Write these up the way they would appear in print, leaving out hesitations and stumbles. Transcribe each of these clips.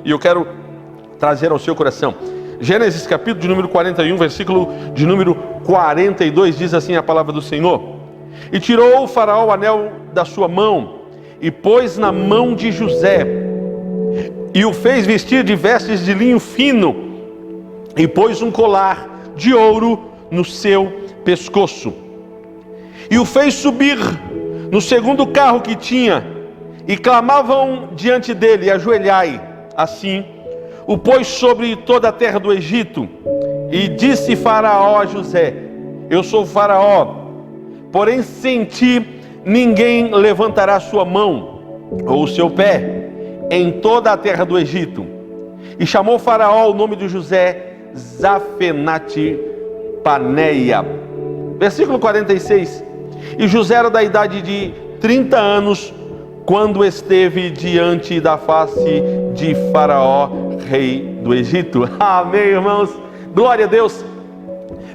e eu quero trazer ao seu coração. Gênesis capítulo de número 41, versículo de número 42, diz assim a palavra do Senhor: E tirou o faraó o anel da sua mão, e pôs na mão de José, e o fez vestir de vestes de linho fino, e pôs um colar de ouro no seu pescoço, e o fez subir no segundo carro que tinha, e clamavam diante dele: ajoelhai. Assim o pôs sobre toda a terra do Egito. E disse Faraó a José: eu sou Faraó, porém sem ti ninguém levantará sua mão ou o seu pé em toda a terra do Egito. E chamou Faraó o nome de José Zafenate Paneia. Versículo 46. E José era da idade de 30 anos quando esteve diante da face de Faraó, rei do Egito. Amém, irmãos? Glória a Deus.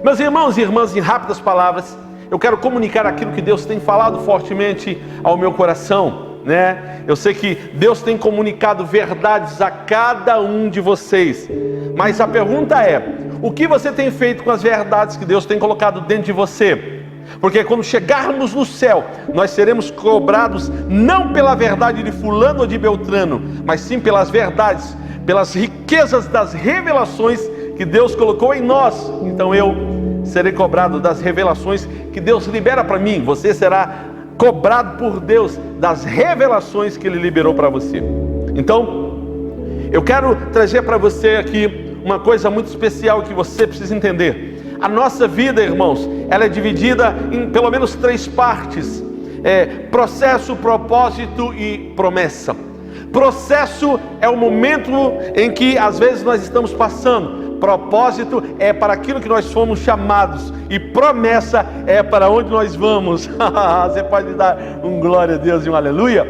Meus irmãos e irmãs, em rápidas palavras, eu quero comunicar aquilo que Deus tem falado fortemente ao meu coração, né? Eu sei que Deus tem comunicado verdades a cada um de vocês, mas a pergunta é: o que você tem feito com as verdades que Deus tem colocado dentro de você? Porque quando chegarmos no céu, nós seremos cobrados não pela verdade de fulano ou de Beltrano, mas sim pelas verdades, pelas riquezas das revelações que Deus colocou em nós. Então eu serei cobrado das revelações que Deus libera para mim. Você será cobrado por Deus das revelações que Ele liberou para você. Então, eu quero trazer para você aqui uma coisa muito especial que você precisa entender. A nossa vida, irmãos, ela é dividida em pelo menos 3 partes: processo, propósito e promessa. Processo é o momento em que às vezes nós estamos passando. Propósito é para aquilo que nós fomos chamados, e promessa é para onde nós vamos. Você pode dar um glória a Deus e um aleluia?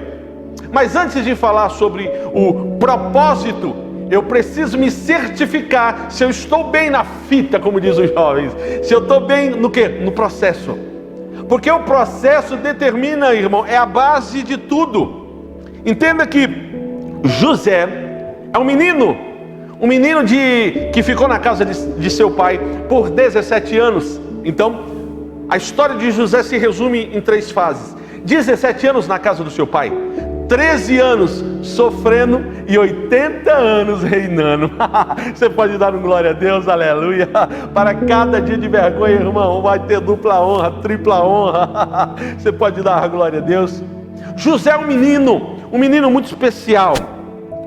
Mas antes de falar sobre o propósito, eu preciso me certificar se eu estou bem na fita, como diz os jovens. Se eu estou bem no quê? No processo. Porque o processo determina, irmão, é a base de tudo. Entenda que José é um menino que ficou na casa de seu pai por 17 anos. Então, a história de José se resume em 3 fases: 17 anos na casa do seu pai, 13 anos sofrendo e 80 anos reinando. Você pode dar um glória a Deus, aleluia. Para cada dia de vergonha, irmão, vai ter dupla honra, tripla honra. Você pode dar glória a Deus. José é um menino muito especial,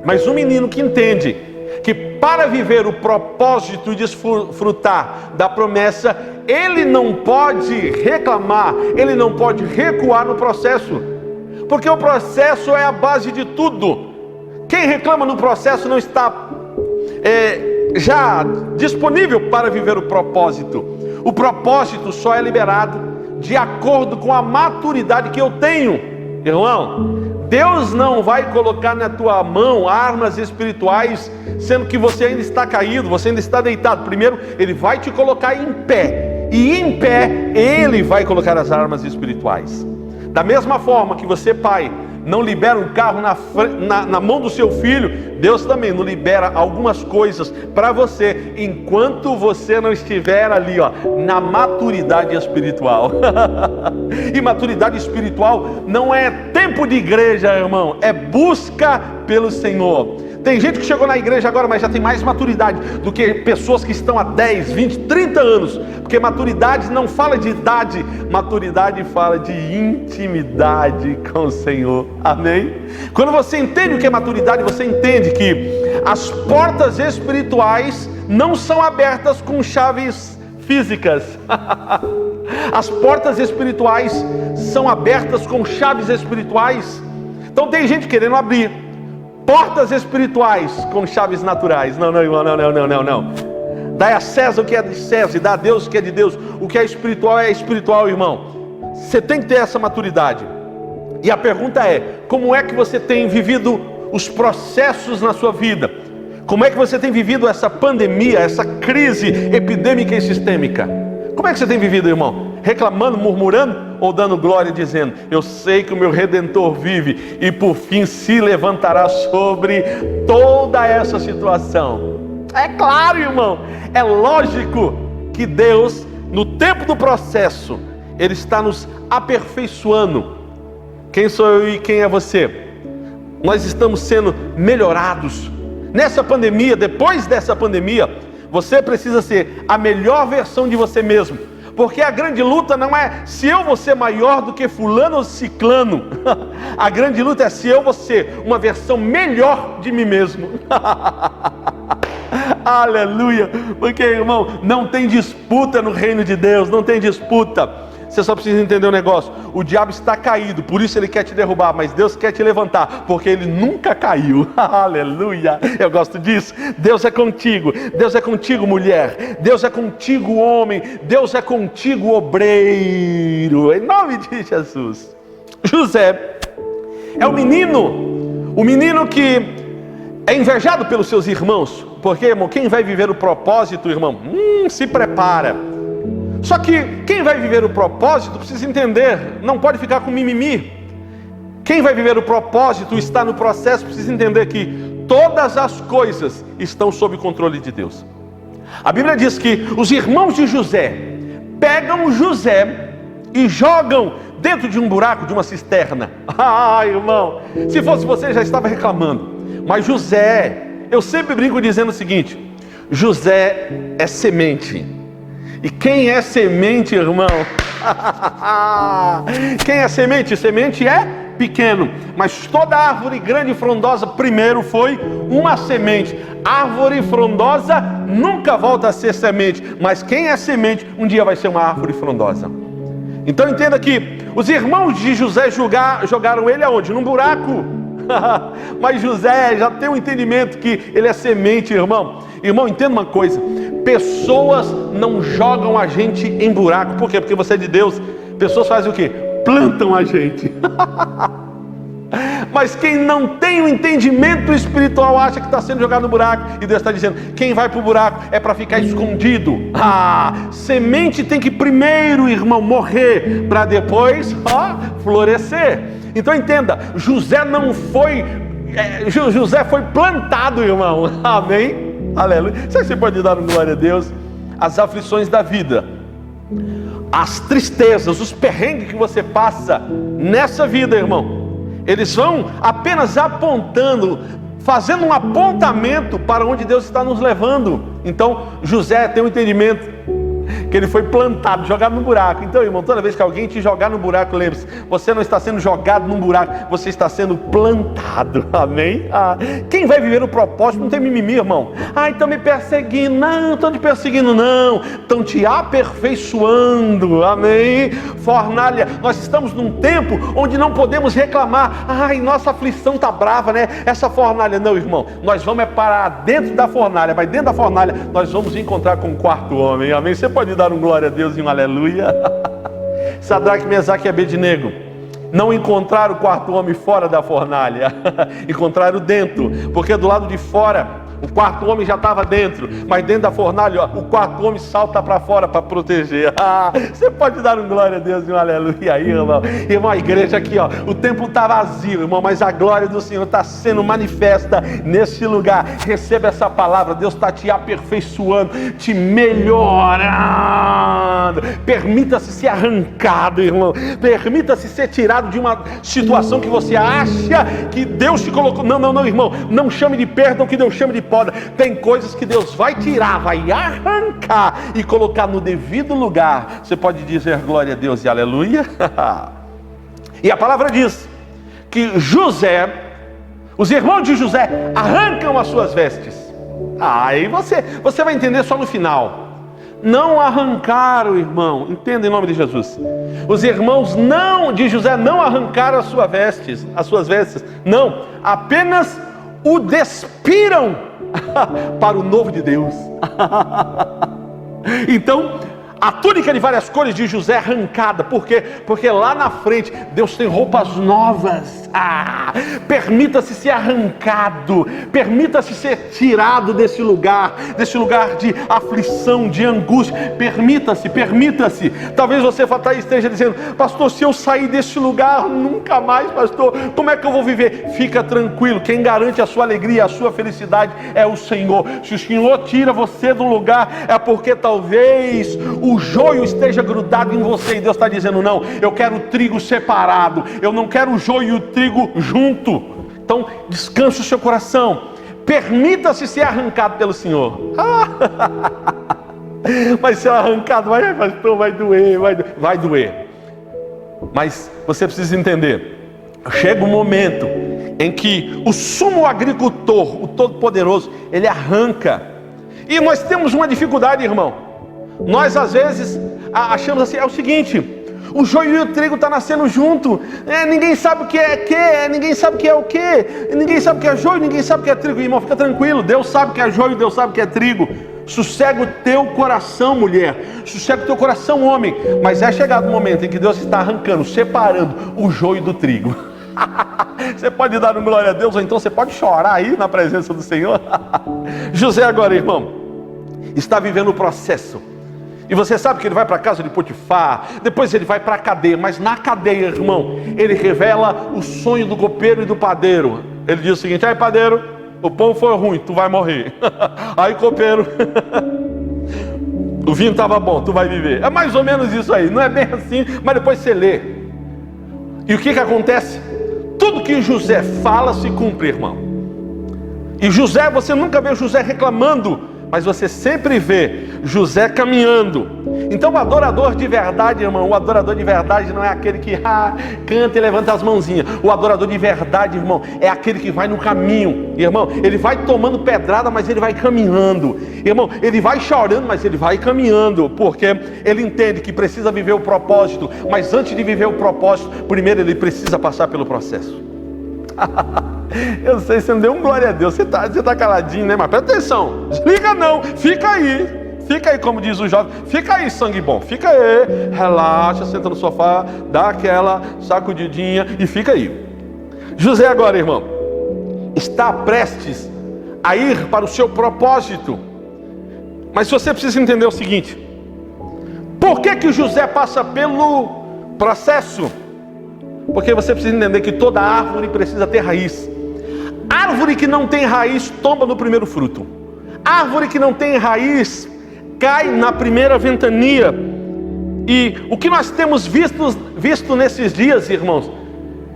mas um menino que entende que para viver o propósito e desfrutar da promessa, ele não pode reclamar, ele não pode recuar no processo, porque o processo é a base de tudo. Quem reclama no processo não está já disponível para viver o propósito. O propósito só é liberado de acordo com a maturidade que eu tenho. Irmão, Deus não vai colocar na tua mão armas espirituais, sendo que você ainda está caído, você ainda está deitado. Primeiro, Ele vai te colocar em pé, e em pé Ele vai colocar as armas espirituais. Da mesma forma que você, pai, não libera um carro na mão do seu filho, Deus também não libera algumas coisas para você, enquanto você não estiver ali, na maturidade espiritual. E maturidade espiritual não é tempo de igreja, irmão, é busca pelo Senhor. Tem gente que chegou na igreja agora, mas já tem mais maturidade do que pessoas que estão há 10, 20, 30 anos. Porque maturidade não fala de idade, maturidade fala de intimidade com o Senhor. Amém? Quando você entende o que é maturidade, você entende que as portas espirituais não são abertas com chaves físicas. As portas espirituais são abertas com chaves espirituais. Então tem gente querendo abrir portas espirituais com chaves naturais. Não, irmão, não. Dá a César o que é de César e dá a Deus o que é de Deus. O que é espiritual, irmão. Você tem que ter essa maturidade. E a pergunta é: como é que você tem vivido os processos na sua vida? Como é que você tem vivido essa pandemia, essa crise epidêmica e sistêmica? Como é que você tem vivido, irmão? Reclamando, murmurando? ou dando glória, dizendo: eu sei que o meu Redentor vive e por fim se levantará sobre toda essa situação. É claro, irmão, é lógico que Deus, no tempo do processo, Ele está nos aperfeiçoando. Quem sou eu e quem é você? Nós estamos sendo melhorados. Nessa pandemia, depois dessa pandemia, você precisa ser a melhor versão de você mesmo. Porque a grande luta não é se eu vou ser maior do que fulano ou ciclano. A grande luta é se eu vou ser uma versão melhor de mim mesmo. Aleluia. Porque, irmão, não tem disputa no reino de Deus, não tem disputa. Você só precisa entender um negócio: o diabo está caído, por isso ele quer te derrubar, mas Deus quer te levantar, porque ele nunca caiu. Aleluia, eu gosto disso. Deus é contigo, Deus é contigo, mulher, Deus é contigo, homem, Deus é contigo, obreiro, em nome de Jesus. José é o menino que é invejado pelos seus irmãos, porque, irmão, quem vai viver o propósito, irmão, se prepara. Só que quem vai viver o propósito precisa entender, não pode ficar com mimimi. Quem vai viver o propósito, está no processo, precisa entender que todas as coisas estão sob o controle de Deus. A Bíblia diz que os irmãos de José pegam José e jogam dentro de um buraco, de uma cisterna. Irmão, se fosse você já estava reclamando. Mas José, eu sempre brinco dizendo o seguinte: José é semente. E quem é semente, irmão? Quem é semente? Semente é pequeno, mas toda árvore grande e frondosa primeiro foi uma semente. Árvore frondosa nunca volta a ser semente, mas quem é semente um dia vai ser uma árvore frondosa. Então entenda que os irmãos de José jogaram ele aonde? Num buraco. Mas José já tem um entendimento que ele é semente, irmão. Irmão, entenda uma coisa: pessoas não jogam a gente em buraco. Por quê? Porque você é de Deus. Pessoas fazem o quê? Plantam a gente. Mas quem não tem o entendimento espiritual acha que está sendo jogado no buraco. E Deus está dizendo: quem vai para o buraco é para ficar escondido. Semente tem que primeiro, irmão, morrer para depois florescer. Então entenda, José foi plantado, irmão. Amém? Aleluia. Você pode dar glória a Deus. As aflições da vida, as tristezas, os perrengues que você passa nessa vida, irmão, eles vão apenas apontando, fazendo um apontamento para onde Deus está nos levando. Então José tem um entendimento que ele foi plantado, jogado no buraco. Então, irmão, toda vez que alguém te jogar no buraco, lembre-se, você não está sendo jogado num buraco, você está sendo plantado. Amém? Quem vai viver o propósito não tem mimimi, irmão. Estão me perseguindo. Não, estão te perseguindo não, estão te aperfeiçoando. Amém? Fornalha, nós estamos num tempo onde não podemos reclamar. Nossa aflição está brava, né? Essa fornalha, não, irmão, nós vamos parar dentro da fornalha, mas dentro da fornalha nós vamos encontrar com o quarto homem. Amém? Você pode dar um glória a Deus e um aleluia? Sadraque, Mesaque e Abednego não encontraram o quarto homem fora da fornalha, encontraram dentro, porque do lado de fora o quarto homem já estava dentro, mas dentro da fornalha, o quarto homem salta para fora para proteger. Você pode dar um glória a Deus e um aleluia aí, irmão? Irmão, a igreja aqui, o templo está vazio, irmão, mas a glória do Senhor está sendo manifesta nesse lugar. Receba essa palavra. Deus está te aperfeiçoando, te melhorando. Permita-se ser arrancado, irmão. Permita-se ser tirado de uma situação que você acha que Deus te colocou. Não, irmão, não chame de perdão que Deus chame de poda. Tem coisas que Deus vai tirar, vai arrancar e colocar no devido lugar. Você pode dizer glória a Deus e aleluia? E a palavra diz que José, os irmãos de José arrancam as suas vestes. Aí você vai entender só no final. Não arrancaram, irmão, entenda em nome de Jesus. Os irmãos de José não arrancaram as suas vestes, não, apenas o despiram para o novo de Deus. Então, a túnica de várias cores de José arrancada. Por quê? Porque lá na frente Deus tem roupas novas. Permita-se ser arrancado, permita-se ser tirado desse lugar de aflição, de angústia. Permita-se. Talvez você esteja dizendo: pastor, se eu sair desse lugar nunca mais, pastor, como é que eu vou viver? Fica tranquilo, quem garante a sua alegria, a sua felicidade é o Senhor. Se o Senhor tira você do lugar, é porque talvez o joio esteja grudado em você, e Deus está dizendo: não, eu quero o trigo separado, eu não quero o joio e o trigo junto. Então descanse o seu coração, permita-se ser arrancado pelo Senhor. Mas ser arrancado, pastor, vai doer. Mas você precisa entender, chega um momento em que o sumo agricultor, o Todo-Poderoso, ele arranca. E nós temos uma dificuldade, irmão. Nós às vezes achamos assim, é o seguinte: o joio e o trigo estão nascendo junto. Ninguém sabe o que é ninguém sabe o que é o que. Ninguém sabe o que é joio, ninguém sabe o que é trigo. Irmão, fica tranquilo, Deus sabe o que é joio, Deus sabe o que é trigo. Sossega o teu coração, mulher. Sossega o teu coração, homem. Mas é chegado o momento em que Deus está arrancando, separando o joio do trigo. Você pode dar um glória a Deus, ou então você pode chorar aí na presença do Senhor. José agora, irmão, está vivendo o processo. E você sabe que ele vai para a casa de Potifar, depois ele vai para a cadeia. Mas na cadeia, irmão, ele revela o sonho do copeiro e do padeiro. Ele diz o seguinte: aí, padeiro, o pão foi ruim, tu vai morrer. Aí, copeiro, o vinho estava bom, tu vai viver. É mais ou menos isso aí, não é bem assim, mas depois você lê. E o que acontece? Tudo que José fala se cumpre, irmão. E José, você nunca vê José reclamando, mas você sempre vê José caminhando. Então o adorador de verdade, irmão, o adorador de verdade não é aquele que canta e levanta as mãozinhas. O adorador de verdade, irmão, é aquele que vai no caminho. Irmão, ele vai tomando pedrada, mas ele vai caminhando. Irmão, ele vai chorando, mas ele vai caminhando, porque ele entende que precisa viver o propósito. Mas antes de viver o propósito, primeiro ele precisa passar pelo processo. Eu sei, você não deu um glória a Deus. Você tá caladinho, né? Mas presta atenção, desliga não, fica aí, como diz o jovem, fica aí, sangue bom, fica aí, relaxa, senta no sofá, dá aquela sacudidinha e fica aí. José agora, irmão, está prestes a ir para o seu propósito. Mas você precisa entender o seguinte: por que José passa pelo processo? Porque você precisa entender que toda árvore precisa ter raiz. Árvore que não tem raiz tomba no primeiro fruto. Árvore que não tem raiz cai na primeira ventania. E o que nós temos visto nesses dias, irmãos,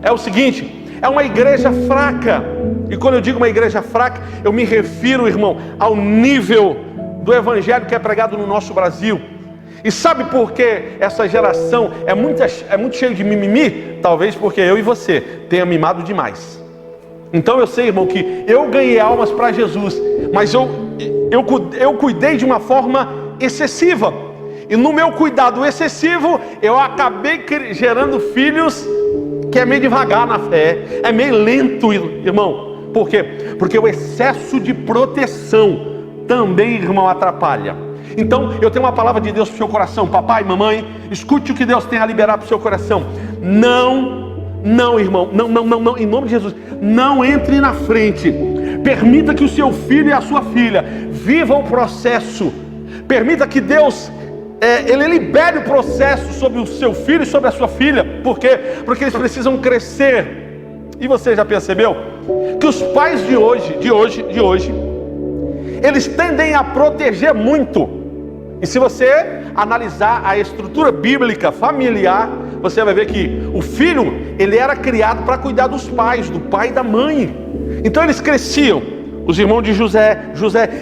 é o seguinte: é uma igreja fraca. E quando eu digo uma igreja fraca, eu me refiro, irmão, ao nível do evangelho que é pregado no nosso Brasil. E sabe por que essa geração é muito cheia de mimimi? Talvez porque eu e você tenha mimado demais. Então eu sei, irmão, que eu ganhei almas para Jesus, mas eu cuidei de uma forma excessiva. E no meu cuidado excessivo, eu acabei gerando filhos que é meio devagar na fé, é meio lento, irmão. Por quê? Porque o excesso de proteção também, irmão, atrapalha. Então, eu tenho uma palavra de Deus para o seu coração. Papai, mamãe, escute o que Deus tem a liberar para o seu coração. Não, irmão, não, em nome de Jesus, não entre na frente. Permita que o seu filho e a sua filha vivam o processo. Permita que Deus, Ele libere o processo sobre o seu filho e sobre a sua filha. Por quê? Porque eles precisam crescer. E você já percebeu que os pais de hoje, eles tendem a proteger muito. E se você analisar a estrutura bíblica familiar, você vai ver que o filho, ele era criado para cuidar dos pais, do pai e da mãe. Então eles cresciam. Os irmãos de José,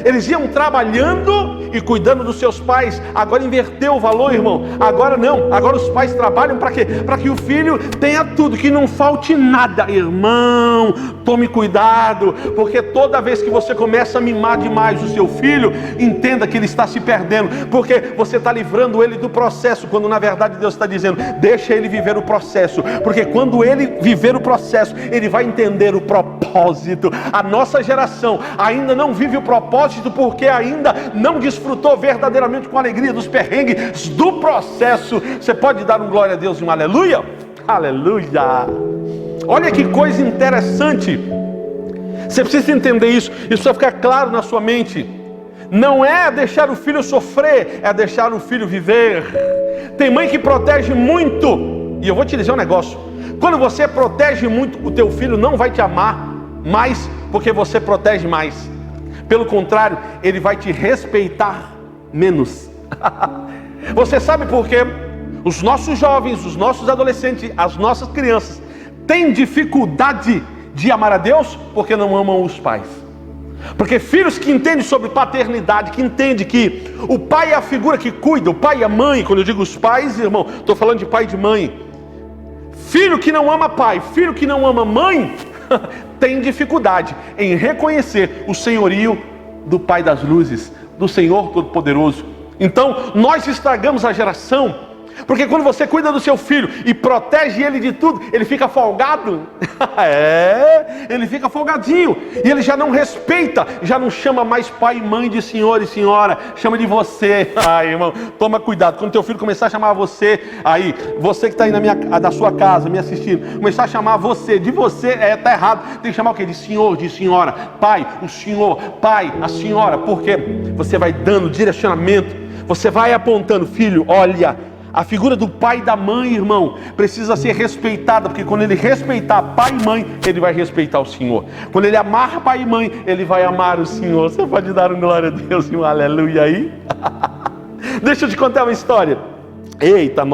eles iam trabalhando e cuidando dos seus pais. Agora inverteu o valor, irmão. Agora não, agora os pais trabalham para quê? Para que o filho tenha tudo, que não falte nada. Irmão, tome cuidado, porque toda vez que você começa a mimar demais o seu filho, entenda que ele está se perdendo, porque você está livrando ele do processo, quando na verdade Deus está dizendo: deixa ele viver o processo, porque quando ele viver o processo, ele vai entender o propósito. A nossa geração geração ainda não vive o propósito porque ainda não desfrutou verdadeiramente com alegria dos perrengues do processo. Você pode dar um glória a Deus e um aleluia? Aleluia! Olha que coisa interessante. Você precisa entender isso precisa ficar claro na sua mente. Não é deixar o filho sofrer, é deixar o filho viver. Tem mãe que protege muito, e eu vou te dizer um negócio: quando você protege muito, o teu filho não vai te amar mais porque você protege mais. Pelo contrário, ele vai te respeitar menos. Você sabe por quê? Os nossos jovens, os nossos adolescentes, as nossas crianças têm dificuldade de amar a Deus porque não amam os pais. Porque filhos que entendem sobre paternidade, que entendem que o pai é a figura que cuida, o pai e a mãe, quando eu digo os pais, irmão, estou falando de pai e de mãe. Filho que não ama pai, filho que não ama mãe, tem dificuldade em reconhecer o senhorio do Pai das luzes, do Senhor Todo-Poderoso. Então, nós estragamos a geração, porque quando você cuida do seu filho e protege ele de tudo, ele fica folgado. Ele fica folgadinho. E ele já não respeita, já não chama mais pai e mãe de senhor e senhora, chama de você. Ai, irmão, toma cuidado. Quando teu filho começar a chamar você, aí, você que está aí da sua casa, me assistindo, começar a chamar você, de você, está errado. Tem que chamar o quê? De senhor, de senhora. Pai, o senhor. Pai, a senhora. Porque você vai dando direcionamento, você vai apontando, filho, olha, a figura do pai e da mãe, irmão, precisa ser respeitada, porque quando ele respeitar pai e mãe, ele vai respeitar o Senhor. Quando ele amar pai e mãe, ele vai amar o Senhor. Você pode dar um glória a Deus e um aleluia aí? Deixa eu te contar uma história. Eita,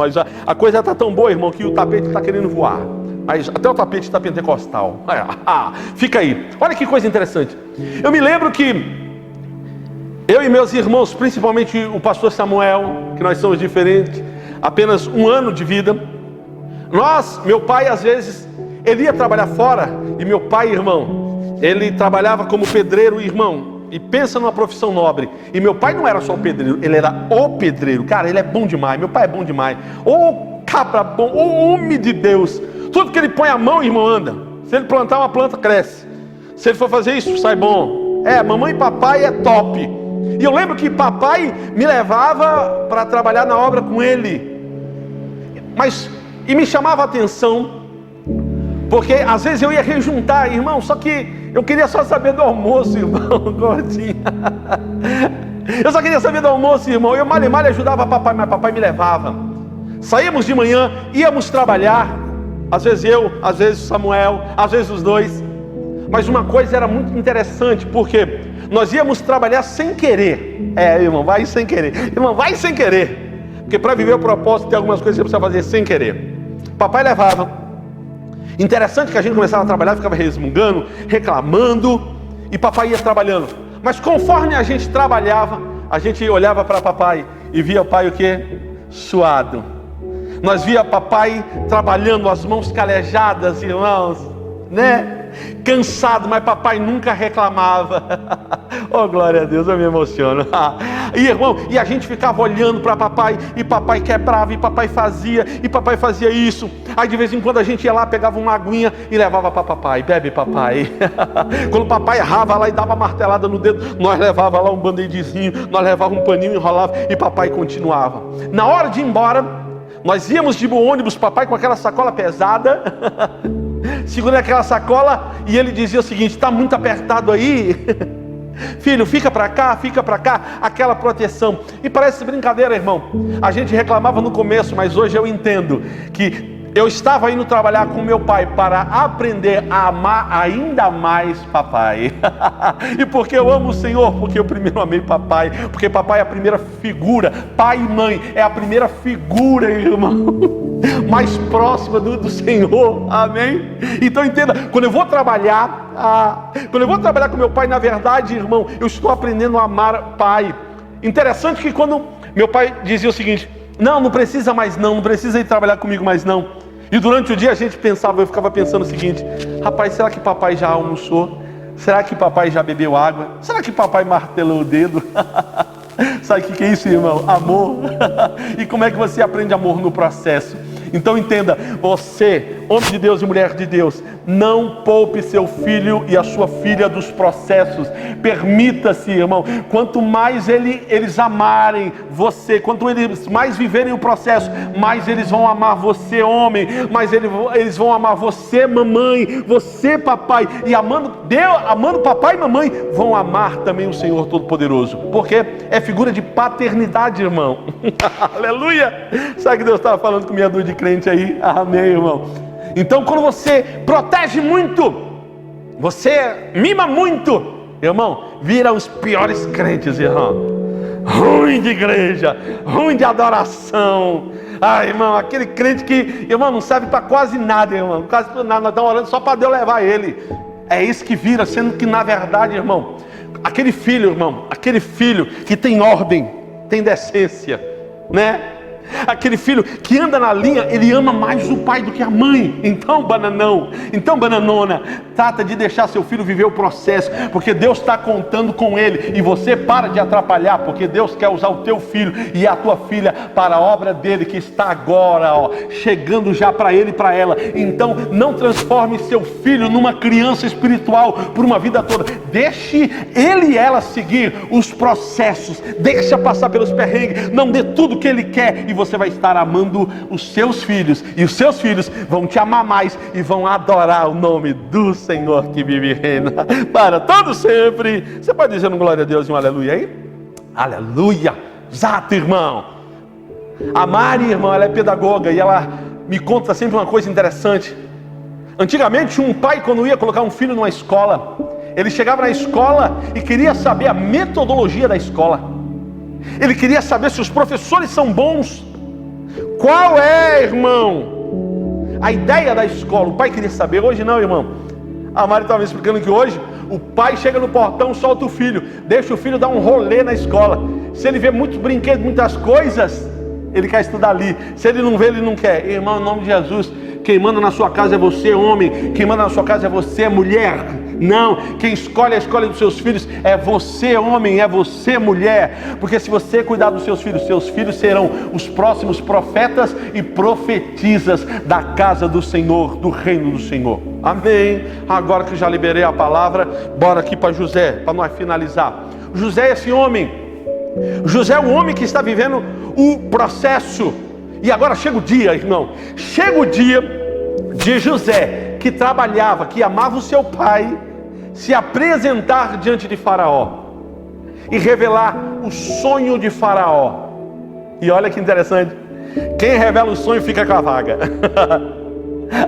a coisa está tão boa, irmão, que o tapete está querendo voar. Mas até o tapete está pentecostal. Fica aí. Olha que coisa interessante. Eu me lembro que eu e meus irmãos, principalmente o pastor Samuel, que nós somos diferentes, apenas 1 ano de vida. Meu pai às vezes, ele ia trabalhar fora, e meu pai, irmão, ele trabalhava como pedreiro, irmão, e pensa numa profissão nobre. E meu pai não era só o pedreiro, ele era o pedreiro. Cara, ele é bom demais, meu pai é bom demais. Ô cabra bom, ô homem de Deus. Tudo que ele põe a mão, irmão, anda. Se ele plantar uma planta, cresce. Se ele for fazer isso, sai bom. Mamãe e papai é top. E eu lembro que papai me levava para trabalhar na obra com ele. E me chamava a atenção, porque às vezes eu ia rejuntar, irmão, só que eu queria só saber do almoço, irmão, gordinho. Eu só queria saber do almoço, irmão. Eu mal e mal ajudava papai, mas papai me levava. Saíamos de manhã, íamos trabalhar, às vezes eu, às vezes o Samuel, às vezes os dois. Mas uma coisa era muito interessante, porque nós íamos trabalhar sem querer. Irmão, vai sem querer. Irmão, vai sem querer. Porque para viver o propósito tem algumas coisas que você precisa fazer sem querer. Papai levava. Interessante que a gente começava a trabalhar, ficava resmungando, reclamando, e papai ia trabalhando. Mas conforme a gente trabalhava, a gente olhava para papai e via o pai o quê? Suado. Nós via papai trabalhando, as mãos calejadas, irmãos, né? Cansado, mas papai nunca reclamava. Oh, glória a Deus, eu me emociono. E irmão, e a gente ficava olhando para papai, e papai quebrava, e papai fazia isso. Aí de vez em quando a gente ia lá, pegava uma aguinha e levava para papai. Bebe, papai. Quando papai errava lá e dava martelada no dedo, nós levava lá um band-aidzinho, nós levava um paninho, enrolava, e papai continuava. Na hora de ir embora, nós íamos de ônibus, papai com aquela sacola pesada, segurando aquela sacola, e ele dizia o seguinte: está muito apertado aí, filho, fica para cá, aquela proteção. E parece brincadeira, irmão, a gente reclamava no começo, mas hoje eu entendo que eu estava indo trabalhar com meu pai para aprender a amar ainda mais papai. E porque eu amo o Senhor? Porque eu primeiro amei papai. Porque papai é a primeira figura, pai e mãe é a primeira figura, irmão, mais próxima do Senhor, amém? Então entenda, quando eu vou trabalhar com meu pai, na verdade, irmão, eu estou aprendendo a amar pai. Interessante que quando meu pai dizia o seguinte: não precisa mais não precisa ir trabalhar comigo mais não. E durante o dia eu ficava pensando o seguinte: rapaz, será que papai já almoçou? Será que papai já bebeu água? Será que papai martelou o dedo? Sabe o que é isso, irmão? Amor. E como é que você aprende amor no processo? Então entenda, você, homem de Deus e mulher de Deus, não poupe seu filho e a sua filha dos processos. Permita-se, irmão, quanto mais eles amarem você, quanto eles mais viverem o processo, mais eles vão amar você, homem, mais eles vão amar você, mamãe, você, papai, e amando Deus, amando papai e mamãe, vão amar também o Senhor Todo-Poderoso, porque é figura de paternidade, irmão. Aleluia! Sabe que Deus estava falando com minha dor de crente aí? Amém, irmão. Então, quando você protege muito, você mima muito, irmão, vira os piores crentes, irmão. Ruim de igreja, ruim de adoração. Ah, irmão, aquele crente que, irmão, não serve para quase nada, irmão. Quase nada, nós estamos orando só para Deus levar ele. É isso que vira, sendo que na verdade, irmão, aquele filho, irmão, aquele filho que tem ordem, tem decência, né? Aquele filho que anda na linha, ele ama mais o pai do que a mãe. Então, bananão, então, bananona, trata de deixar seu filho viver o processo, porque Deus está contando com ele, e você para de atrapalhar, porque Deus quer usar o teu filho e a tua filha para a obra dele, que está agora, ó, chegando já para ele e para ela. Então, não transforme seu filho numa criança espiritual por uma vida toda. Deixe ele e ela seguir os processos, deixa passar pelos perrengues, não dê tudo que ele quer, e você vai estar amando os seus filhos, e os seus filhos vão te amar mais e vão adorar o nome do Senhor que vive e reina para todo sempre. Você pode dizer um glória a Deus e um aleluia aí? Aleluia! Exato, irmão. A Mari, irmão, ela é pedagoga e ela me conta sempre uma coisa interessante. Antigamente, um pai, quando ia colocar um filho numa escola, ele chegava na escola e queria saber a metodologia da escola. Ele queria saber se os professores são bons. Qual é, irmão, a ideia da escola? O pai queria saber. Hoje não, irmão. A Mari estava me explicando que hoje o pai chega no portão, solta o filho, deixa o filho dar um rolê na escola. Se ele vê muitos brinquedos, muitas coisas, ele quer estudar ali. Se ele não vê, ele não quer. Irmão, em nome de Jesus, quem manda na sua casa é você, homem. Quem manda na sua casa é você, mulher. Não, quem escolhe a escolha dos seus filhos é você, homem, é você, mulher. Porque se você cuidar dos seus filhos serão os próximos profetas e profetisas da casa do Senhor, do reino do Senhor. Amém. Agora que já liberei a palavra, bora aqui para José, para nós finalizar. José é esse homem. José é o homem que está vivendo o processo. E agora chega o dia, irmão. Chega o dia de José, que trabalhava, que amava o seu pai, se apresentar diante de Faraó e revelar o sonho de Faraó. E olha que interessante, quem revela o sonho fica com a vaga.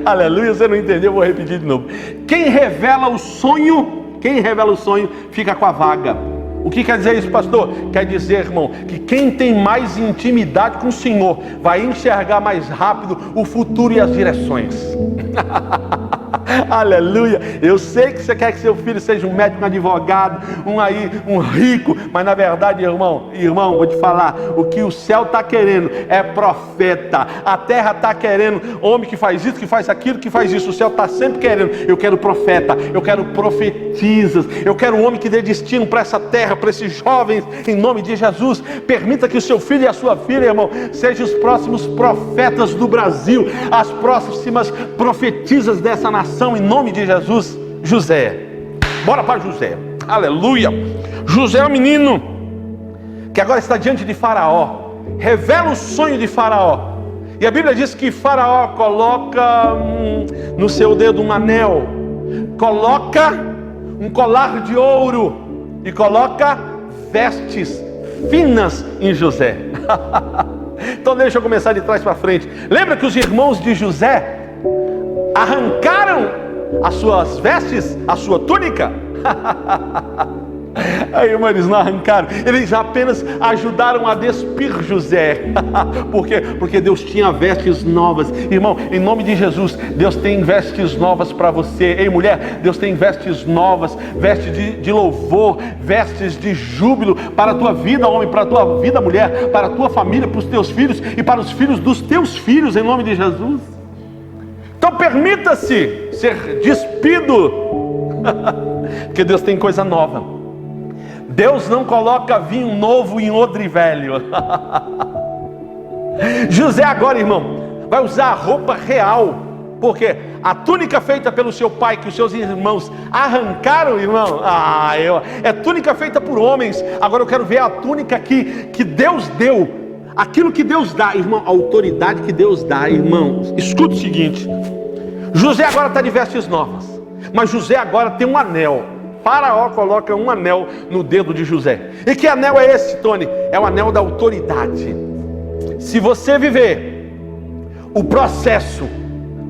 Aleluia, você não entendeu, vou repetir de novo. Quem revela o sonho fica com a vaga. O que quer dizer isso, pastor? Quer dizer, irmão, que quem tem mais intimidade com o Senhor vai enxergar mais rápido o futuro e as direções. Aleluia. Eu sei que você quer que seu filho seja um médico, um advogado, um rico, mas na verdade, irmão, vou te falar, o que o céu está querendo é profeta. A terra está querendo homem que faz isso, que faz aquilo, que faz isso. O céu está sempre querendo. Eu quero profeta, eu quero profetisas, eu quero um homem que dê destino para essa terra, para esses jovens, em nome de Jesus. Permita que o seu filho e a sua filha, irmão, sejam os próximos profetas do Brasil, as próximas profetisas dessa nação, em nome de Jesus. José, bora para José, aleluia. José é um menino que agora está diante de Faraó, revela o sonho de Faraó, e a Bíblia diz que Faraó coloca no seu dedo um anel, coloca um colar de ouro e coloca vestes finas em José. Então deixa eu começar de trás para frente. Lembra que os irmãos de José arrancaram as suas vestes, a sua túnica? Aí, irmão, eles não arrancaram, eles apenas ajudaram a despir José. Por quê? Porque Deus tinha vestes novas. Irmão, em nome de Jesus, Deus tem vestes novas para você. Ei, mulher, Deus tem vestes novas, vestes de louvor, vestes de júbilo para a tua vida, homem, para a tua vida, mulher, para a tua família, para os teus filhos e para os filhos dos teus filhos, em nome de Jesus. Então permita-se ser despido, porque Deus tem coisa nova. Deus não coloca vinho novo em odre velho. José agora, irmão, vai usar a roupa real, porque a túnica feita pelo seu pai, que os seus irmãos arrancaram, irmão, é túnica feita por homens. Agora eu quero ver a túnica que Deus deu, aquilo que Deus dá, irmão, a autoridade que Deus dá, irmão. Escuta o seguinte: José agora está de vestes novas, mas José agora tem um anel. Faraó coloca um anel no dedo de José. E que anel é esse, Tony? É o anel da autoridade. Se você viver o processo,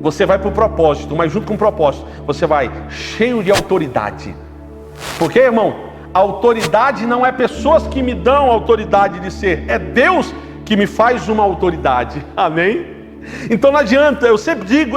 você vai para o propósito, mas junto com o propósito, você vai cheio de autoridade. Porque, irmão, a autoridade não é pessoas que me dão autoridade de ser, é Deus que me faz uma autoridade. Amém? Então não adianta, eu sempre digo,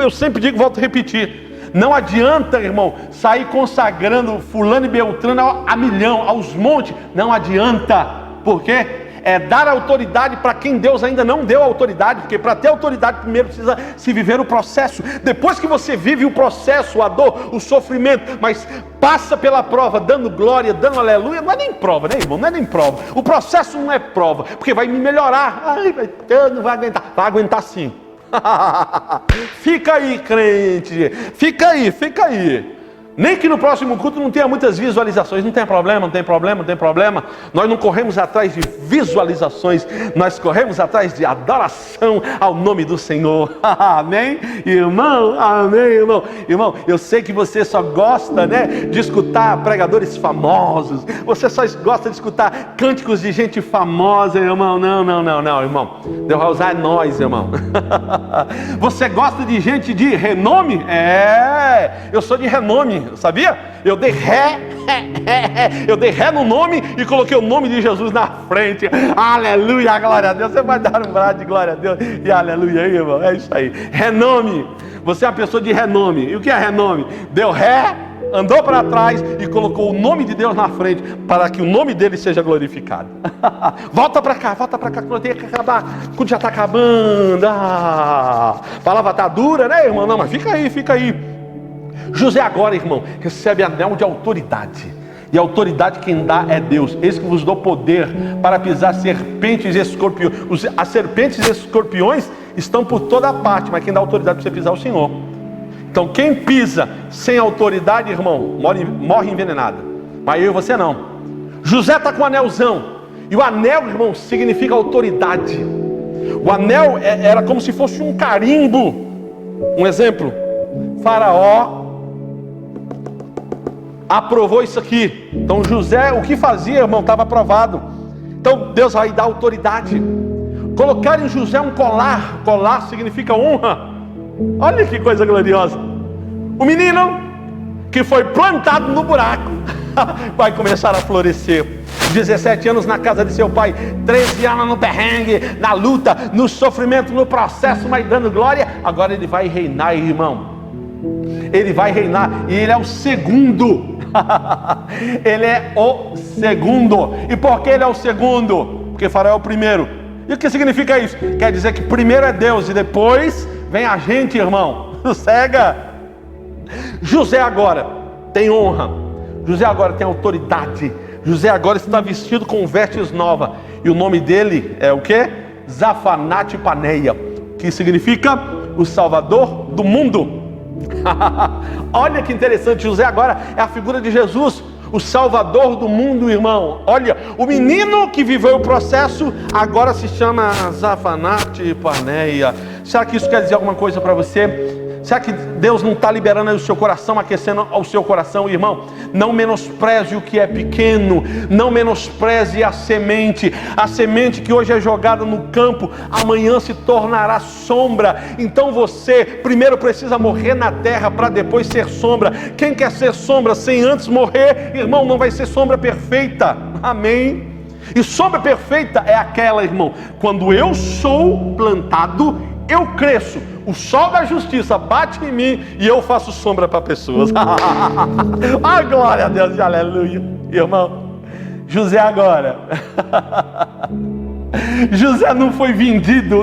volto a repetir. Não adianta, irmão, sair consagrando fulano e beltrano a milhão, aos montes. Não adianta. Por quê? É dar autoridade para quem Deus ainda não deu autoridade. Porque para ter autoridade, primeiro precisa se viver o processo. Depois que você vive o processo, a dor, o sofrimento, mas passa pela prova, dando glória, dando aleluia, não é nem prova, né, irmão? Não é nem prova. O processo não é prova, porque vai me melhorar. Ai, eu não vai aguentar. Vai aguentar sim. Fica aí, crente, fica aí. Nem que no próximo culto não tenha muitas visualizações. Não tem problema. Nós não corremos atrás de visualizações, nós corremos atrás de adoração ao nome do Senhor. Amém, irmão? Amém, irmão? Irmão, eu sei que você só gosta, né, de escutar pregadores famosos. Você só gosta de escutar cânticos de gente famosa, irmão. Não, irmão. Deus vai usar nós, irmão. Você gosta de gente de renome? Eu sou de renome. Sabia? Eu dei ré no nome e coloquei o nome de Jesus na frente. Aleluia, glória a Deus. Você vai dar um brado de glória a Deus e aleluia aí, irmão. É isso aí. Renome. Você é uma pessoa de renome. E o que é renome? Deu ré, andou para trás e colocou o nome de Deus na frente para que o nome dele seja glorificado. Volta para cá, quando tem que acabar, quando já está acabando. A palavra está dura, né, irmão? Não, mas fica aí. José agora, irmão, recebe anel de autoridade. E a autoridade quem dá é Deus. Eis que vos dou poder para pisar serpentes e escorpiões. As serpentes e escorpiões estão por toda parte, mas quem dá autoridade para você pisar é o Senhor. Então quem pisa sem autoridade, irmão, morre envenenado. Mas eu e você não. José está com o anelzão. E o anel, irmão, significa autoridade. O anel era como se fosse um carimbo. Um exemplo: Faraó aprovou isso aqui. Então José, o que fazia, irmão, estava aprovado. Então Deus vai dar autoridade. Colocar em José um colar. Colar significa honra. Olha que coisa gloriosa. O menino que foi plantado no buraco vai começar a florescer. 17 anos na casa de seu pai, 13 anos no perrengue, na luta, no sofrimento, no processo, mas dando glória. Agora ele vai reinar, irmão. Ele vai reinar e ele é o segundo. Ele é o segundo. E por que ele é o segundo? Porque Faraó é o primeiro. E o que significa isso? Quer dizer que primeiro é Deus e depois vem a gente, irmão. Cega. José agora tem honra. José agora tem autoridade. José agora está vestido com vestes novas. E o nome dele é o quê? Zafanate Paneia, que significa o Salvador do mundo. Olha que interessante, José agora é a figura de Jesus, o Salvador do mundo, irmão. Olha, o menino que viveu o processo agora se chama Zafanate Paneia. Será que isso quer dizer alguma coisa para você? Será que Deus não está liberando aí o seu coração, aquecendo ao seu coração, irmão? Não menospreze o que é pequeno, não menospreze a semente que hoje é jogada no campo, amanhã se tornará sombra. Então você primeiro precisa morrer na terra para depois ser sombra. Quem quer ser sombra sem antes morrer, irmão, não vai ser sombra perfeita. Amém? E sombra perfeita é aquela, irmão, quando eu sou plantado, eu cresço, o sol da justiça bate em mim e eu faço sombra para pessoas. Ah, glória a Deus e aleluia. Irmão, José agora. José não foi vendido,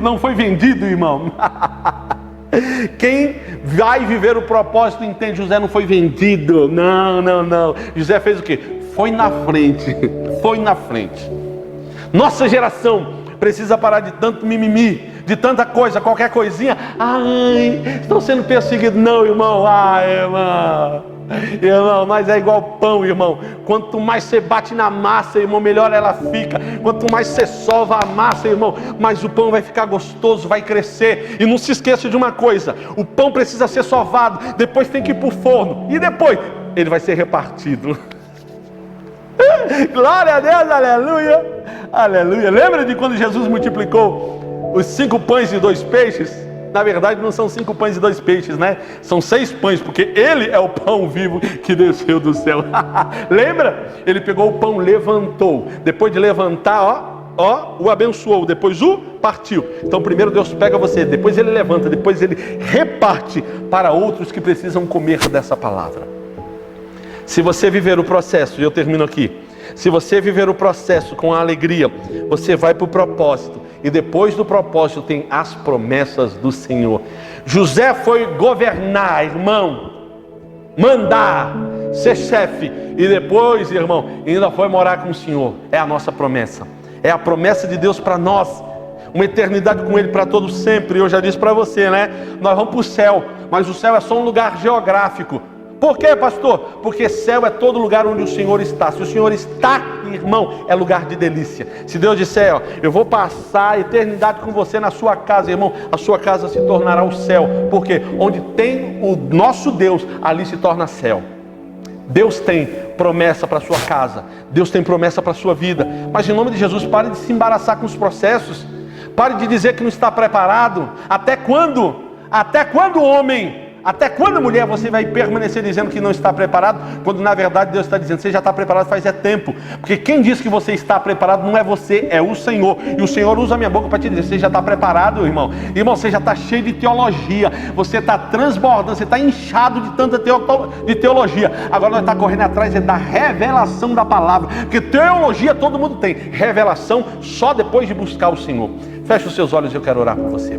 irmão. Quem vai viver o propósito entende, José não foi vendido. Não. José fez o quê? Foi na frente. Nossa geração precisa parar de tanto mimimi, de tanta coisa, qualquer coisinha. Ai, estou sendo perseguido. Não, irmão. Ai, irmão, mas é igual pão, irmão. Quanto mais você bate na massa, irmão, melhor ela fica. Quanto mais você sova a massa, irmão, mais o pão vai ficar gostoso, vai crescer. E não se esqueça de uma coisa: o pão precisa ser sovado, depois tem que ir para o forno, e depois ele vai ser repartido. Glória a Deus, aleluia, aleluia. Lembra de quando Jesus multiplicou os 5 pães e 2 peixes? Na verdade não são 5 pães e 2 peixes, né? São 6 pães, porque Ele é o pão vivo que desceu do céu. Lembra? Ele pegou o pão, levantou. Depois de levantar, o abençoou. Depois o partiu. Então primeiro Deus pega você, depois Ele levanta, depois Ele reparte para outros que precisam comer dessa palavra. Se você viver o processo, e eu termino aqui. Se você viver o processo com alegria, você vai para o propósito. E depois do propósito tem as promessas do Senhor. José foi governar, irmão, mandar, ser chefe. E depois, irmão, ainda foi morar com o Senhor. É a nossa promessa. É a promessa de Deus para nós. Uma eternidade com Ele para todos sempre. Eu já disse para você, né? Nós vamos para o céu. Mas o céu é só um lugar geográfico. Por quê, pastor? Porque céu é todo lugar onde o Senhor está. Se o Senhor está, irmão, é lugar de delícia. Se Deus disser, eu vou passar a eternidade com você na sua casa, irmão, a sua casa se tornará o céu. Porque onde tem o nosso Deus, ali se torna céu. Deus tem promessa para a sua casa. Deus tem promessa para a sua vida. Mas em nome de Jesus, pare de se embaraçar com os processos. Pare de dizer que não está preparado. Até quando? Até quando, homem? Até quando, mulher, você vai permanecer dizendo que não está preparado, quando na verdade Deus está dizendo, você já está preparado faz tempo. Porque quem diz que você está preparado não é você, é o Senhor. E o Senhor usa a minha boca para te dizer, você já está preparado, irmão. Irmão, você já está cheio de teologia, você está transbordando, você está inchado de tanta teologia. Agora nós estamos correndo atrás da revelação da palavra. Porque teologia todo mundo tem, revelação só depois de buscar o Senhor. Feche os seus olhos e eu quero orar por você.